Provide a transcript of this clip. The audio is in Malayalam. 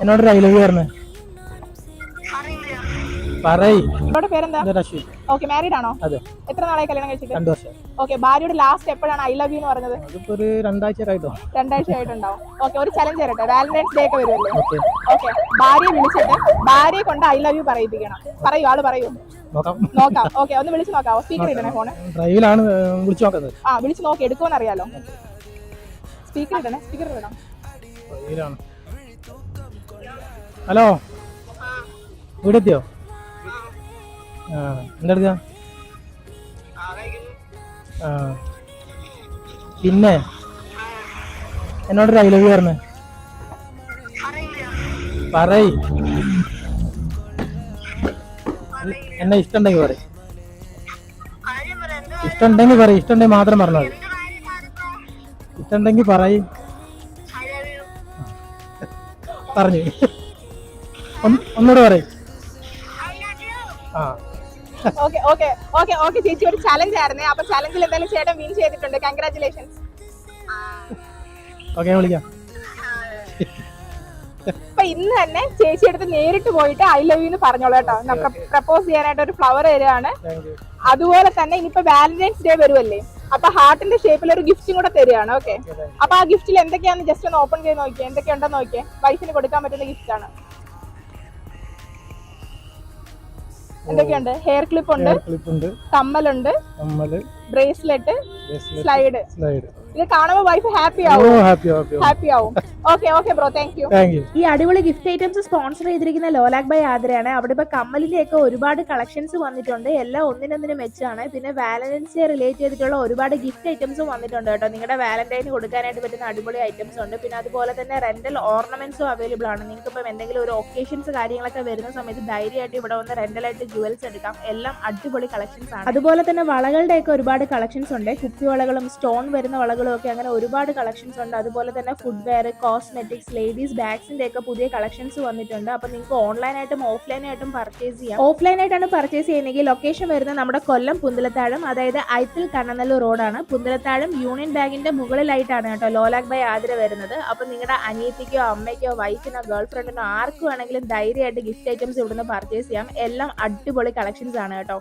എന്നോട് ഐ ലവ് യു പറഞ്ഞു. പറയ്. പേരെന്താ? ഓക്കെ, മാരീഡ് ആണോ? അതെ. എത്ര നാളായി കല്യാണം കഴിച്ചിട്ട്? 2 വർഷം. ഓക്കെ, ഭാര്യയോട് ലാസ്റ്റ് എപ്പോഴാണ് ഐ ലവ് യു എന്ന് പറഞ്ഞത്? അതിപ്പോ ഒരു 2 ആഴ്ച ആയിട്ടോ. 2 ആഴ്ച ആയിട്ടുണ്ടാവും. ഓക്കെ, ഒരു ചലഞ്ച് തരട്ടെ. വാലന്റൈൻസ് ഡേ ഒക്കെ വരുമല്ലേ? ഓക്കെ, ഭാര്യയെ വിളിച്ചിട്ട് ഭാര്യയെ കൊണ്ട് ഐ ലവ് യു പറയിപ്പിക്കണം. പറയൂ, ആള് പറയൂ. നോക്കാം. ഓക്കെ, ഒന്ന് വിളിച്ച് നോക്കാവോ? സ്പീക്കർ ഇടണേ ഫോണ്. ഡ്രൈവിലാണ്, വിളിച്ചു നോക്കുന്നത്. വിളിച്ച് നോക്കി എടുക്കുമെന്ന് അറിയാലോ. സ്പീക്കർ ഇടണേ, സ്പീക്കർ ഇടണം. ഹലോ, വീടെത്തിയോ? എന്തെടുക്ക? പിന്നെ എന്നോട് ഐ ലവ് യു പറഞ്ഞു. പറയ്. എന്നെ ഇഷ്ടമുണ്ടെങ്കിൽ പറയും. ഇഷ്ടമുണ്ടെങ്കിൽ പറയും. ഇഷ്ടമുണ്ടെങ്കിൽ മാത്രം പറഞ്ഞാൽ മതി. ഇഷ്ടമുണ്ടെങ്കിൽ പറയും. പറഞ്ഞു. ഒന്നുകൂടെ പറയും. ഓക്കെ ചേച്ചി, ഒരു ചലഞ്ച് ആയിരുന്നേ. അപ്പൊ ചലഞ്ചിൽ എന്തായാലും ചേട്ടൻ വിൻ ചെയ്തിട്ടുണ്ട്. കൺഗ്രാറ്റുലേഷൻസ്. ഓക്കെ, വിളിക്കാം. അപ്പൊ ഇന്ന് തന്നെ ചേച്ചി അടുത്ത് നേരിട്ട് പോയിട്ട് ഐ ലവ് യു എന്ന് പറഞ്ഞോളൂ കേട്ടോ. പ്രപ്പോസ് ചെയ്യാനായിട്ട് ഒരു ഫ്ലവർ തരുവാണ്. അതുപോലെ തന്നെ ഇനിയിപ്പോ വാലന്റൈൻസ് ഡേ വരുമല്ലേ, അപ്പൊ ഹാർട്ടിന്റെ ഷേപ്പിൽ ഒരു ഗിഫ്റ്റും കൂടെ തരികയാണ്. ഓക്കെ, അപ്പൊ ആ ഗിഫ്റ്റിൽ എന്തൊക്കെയാന്ന് ജസ്റ്റ് ഒന്ന് ഓപ്പൺ ചെയ്ത് നോക്കിയേ. എന്തൊക്കെയുണ്ടെന്ന് നോക്കിയേ. വൈഫിന് കൊടുക്കാൻ പറ്റുന്ന ഗിഫ്റ്റ് ആണ്. എന്തൊക്കെയുണ്ട്? ഹെയർ ക്ലിപ്പ് ഉണ്ട്, കമ്മലുണ്ട്, ബ്രേസ്ലെറ്റ്, സ്ലൈഡ്. ഇത് കാണുമ്പോൾ വൈഫ് ഹാപ്പി ആവും. Okay bro, thank you. ഈ അടിപൊളി ഗിഫ്റ്റ് ഐറ്റംസ് സ്പോൺസർ ചെയ്തിരിക്കുന്ന ലോലാക് ബൈ ആതിരയാണ്. അവിടെ ഇപ്പൊ കമ്മലിന്റെ ഒക്കെ ഒരുപാട് കളക്ഷൻസ് വന്നിട്ടുണ്ട്. എല്ലാം ഒന്നിനൊന്നിനും മെച്ചാണ്. പിന്നെ വാലന്റൈൻസ് ഡേ റിലേറ്റ് ചെയ്തിട്ടുള്ള ഒരുപാട് ഗിഫ്റ്റ് ഐറ്റംസും വന്നിട്ടുണ്ട് കേട്ടോ. നിങ്ങളുടെ വാലന്റൈന് കൊടുക്കാനായിട്ട് പറ്റുന്ന അടിപൊളി ഐറ്റംസ് ഉണ്ട്. പിന്നെ അതുപോലെ തന്നെ റെന്റൽ ഓർണമെന്റ്സും അവൈലബിൾ ആണ്. നിങ്ങൾക്ക് ഇപ്പം എന്തെങ്കിലും ഒരു ഒക്കേഷൻസ് കാര്യങ്ങളൊക്കെ വരുന്ന സമയത്ത് ധൈര്യമായിട്ട് ഇവിടെ വന്ന് റെന്റലായിട്ട് ജുവൽസ് എടുക്കാം. എല്ലാം അടിപൊളി കളക്ഷൻസ് ആണ്. അതുപോലെ തന്നെ വളകളുടെ ഒക്കെ ഒരുപാട് കളക്ഷൻസ് ഉണ്ട്. കുപ്പി വളകളും സ്റ്റോൺ വരുന്ന വളകളും ഒക്കെ അങ്ങനെ ഒരുപാട് കളക്ഷൻസ് ഉണ്ട്. അതുപോലെ തന്നെ ഫുഡ് വെയർ, കോസ്മെറ്റിക്സ്, ലേഡീസ് ബാഗ്സിന്റെ ഒക്കെ പുതിയ കളക്ഷൻസ് വന്നിട്ടുണ്ട്. അപ്പൊ നിങ്ങൾക്ക് ഓൺലൈനായിട്ടും ഓഫ്ലൈനായിട്ടും പർച്ചേസ് ചെയ്യാം. ഓഫ്ലൈനായിട്ടാണ് പർച്ചേസ് ചെയ്യുന്നതെങ്കിൽ ലൊക്കേഷൻ വരുന്നത് നമ്മുടെ കൊല്ലം പുന്തലത്താഴം, അതായത് ഐത്തിൽ കണ്ണനല്ലൂർ റോഡാണ്. പുന്തലത്താഴം യൂണിയൻ ബാങ്കിന്റെ മുകളിലായിട്ടാണ് കേട്ടോ ലോലാക് ബൈ ആതിര വരുന്നത്. അപ്പൊ നിങ്ങളുടെ അനിയത്തിക്കോ അമ്മയ്ക്കോ വൈഫിനോ ഗേൾ ഫ്രണ്ടിനോ ആർക്കും വേണമെങ്കിലും ധൈര്യമായിട്ട് ഗിഫ്റ്റ് ഐറ്റംസ് ഇവിടുന്ന് പർച്ചേസ് ചെയ്യാം. എല്ലാം അടിപൊളി കളക്ഷൻസ് ആണ് കേട്ടോ.